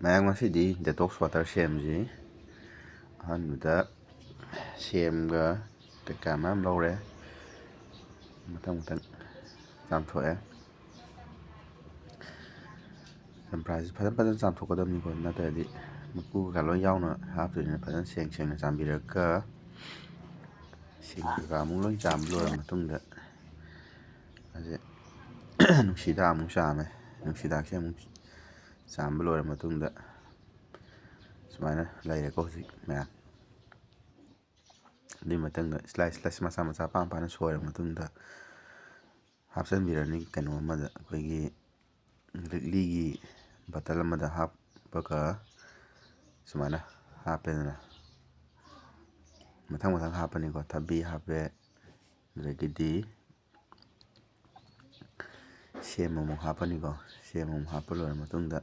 ꯃꯌꯥꯝ ꯉꯁꯤꯗꯤ ꯗꯦꯇꯣꯛꯁ ꯋꯥꯇꯔ ꯁꯦꯝꯁꯤ ꯑꯍꯥꯟꯕꯗ ꯁꯦꯝꯒ ꯀꯩꯀꯥ ꯃꯌꯥꯝ ꯂꯧꯔꯦ ꯃꯊꯪ ꯆꯥꯝꯊꯣꯛꯑꯦ ꯆꯝꯄ꯭ꯔꯥꯁꯤ ꯐꯖꯅ ꯆꯥꯝꯊꯣꯛꯀꯗꯕꯅꯤꯀꯣ ꯅꯠꯇ꯭ꯔꯗꯤ ꯃꯀꯨ ꯀꯩꯀꯥ ꯂꯣꯏ ꯌꯥꯎꯅ ꯍꯥꯞꯇꯣꯏꯅꯤꯅ ꯐꯖꯅ ꯁꯦꯡꯅ ꯆꯥꯝꯕꯤꯔꯒ ꯏꯁꯤꯡ ꯀꯩꯀꯥ ꯑꯃꯨꯛ ꯂꯣꯏ ꯆꯥꯝꯕ ꯂꯣꯏꯔ ꯃꯇꯨꯡꯗ ꯃꯥꯁꯦ ꯅꯨꯡꯁꯤꯗꯥꯛ ꯑꯃꯨꯛ ꯆꯥꯝꯃꯦ ꯅꯨꯡꯁꯤꯗꯥꯛꯁꯦ ꯑꯃꯨꯛ ꯆꯥꯝꯕ ꯂꯣꯏꯔ ꯃꯇꯨꯡꯗ ꯁꯨꯃꯥꯏꯅ ꯂꯩꯔꯦꯀꯣ ꯍꯧꯖꯤꯛ ꯃꯌꯥꯝ ꯑꯗꯨꯒꯤ ꯃꯇꯨꯡꯗ ꯁ꯭ꯂꯥꯏꯁ ꯃꯆꯥ ꯄꯥꯅ ꯁꯣꯏꯔ ꯃꯇꯨꯡꯗ ꯍꯥꯞꯆꯤꯟꯕꯤꯔꯅꯤ ꯀꯩꯅꯣ ꯑꯃꯗ ꯑꯩꯈꯣꯏꯒꯤ ꯂꯤꯛꯂꯤꯒꯤ ꯕꯇꯜ ꯑꯃꯗ ꯍꯥꯞꯄꯒ ꯁꯨꯃꯥꯏꯅ ꯍꯥꯞꯄꯦꯗꯅ ꯃꯊꯪ ꯍꯥꯞꯄꯅꯤꯀꯣ ꯊꯕꯤ ꯍꯥꯞꯄꯦ ꯑꯗꯒꯤꯗꯤ ꯁꯦꯝ ꯑꯃꯨꯛ ꯍꯥꯞꯄꯅꯤꯀꯣ ꯁꯦꯝ ꯑꯃꯨꯛ ꯍꯥꯞꯄ ꯂꯣꯏꯔ ꯃꯇꯨꯡꯗ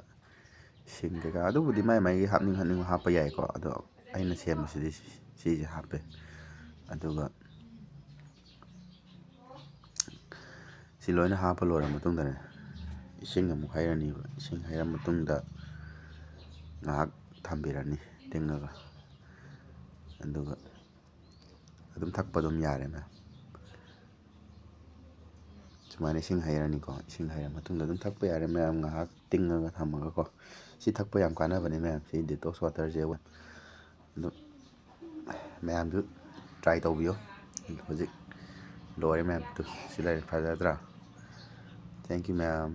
ꯁꯤꯡ ꯀꯩꯀꯥ ꯑꯗꯨꯕꯨꯗꯤ ꯃꯥꯏꯒꯤ ꯍꯥꯞꯅꯤꯡꯕ ꯍꯥꯞꯄ ꯌꯥꯏꯀꯣ ꯑꯗꯣ ꯑꯩꯅ ꯁꯦꯝꯕꯁꯤꯗꯤ ꯁꯤꯁꯦ ꯍꯥꯞꯄꯦ ꯑꯗꯨꯒ ꯁꯤ ꯂꯣꯏꯅ ꯍꯥꯞꯄ ꯂꯣꯏꯔ ꯃꯇꯨꯡꯗꯅꯦ ꯏꯁꯤꯡ ꯑꯃꯨꯛ ꯍꯩꯔꯅꯤꯕ ꯏꯁꯤꯡ ꯍꯩꯔ ꯃꯇꯨꯡꯗ ꯉꯥꯏꯍꯥꯛ ꯊꯝꯕꯤꯔꯅꯤ ꯇꯤꯡꯉꯒ ꯑꯗꯨꯒ ꯑꯗꯨꯝ ꯊꯛꯄ ꯑꯗꯨꯝ ꯌꯥꯔꯦ ꯃꯌꯥꯝ ꯁꯨꯃꯥꯏꯅ ꯏꯁꯤꯡ ꯍꯩꯔꯅꯤꯀꯣ ꯏꯁꯤꯡ ꯍꯩꯔ ꯃꯇꯨꯡꯗ ꯑꯗꯨꯝ ꯊꯛꯄ ꯌꯥꯔꯦ ꯃꯌꯥꯝ ꯉꯥꯏꯍꯥꯛ ꯇꯤꯡꯉꯒ ꯊꯝꯃꯒꯀꯣ ꯁꯤ ꯊꯛꯄ ꯌꯥꯝ ꯀꯥꯟꯅꯕꯅꯦ ꯃꯌꯥꯝ ꯁꯤ ꯗꯤꯇꯣꯛꯁ ꯋꯥꯇꯔꯁꯦ ꯑꯗꯨ ꯃꯌꯥꯝꯁꯨ ꯇ꯭ꯔꯥꯏ ꯇꯧꯕꯤꯌꯣ ꯍꯧꯖꯤꯛ ꯂꯣꯏꯔꯦ ꯃꯌꯥꯝ ꯁꯤ ꯂꯩꯔꯦ ꯐꯖꯗ꯭ꯔꯥ ꯊꯦꯡꯛ ꯌꯨ ꯃꯌꯥꯝ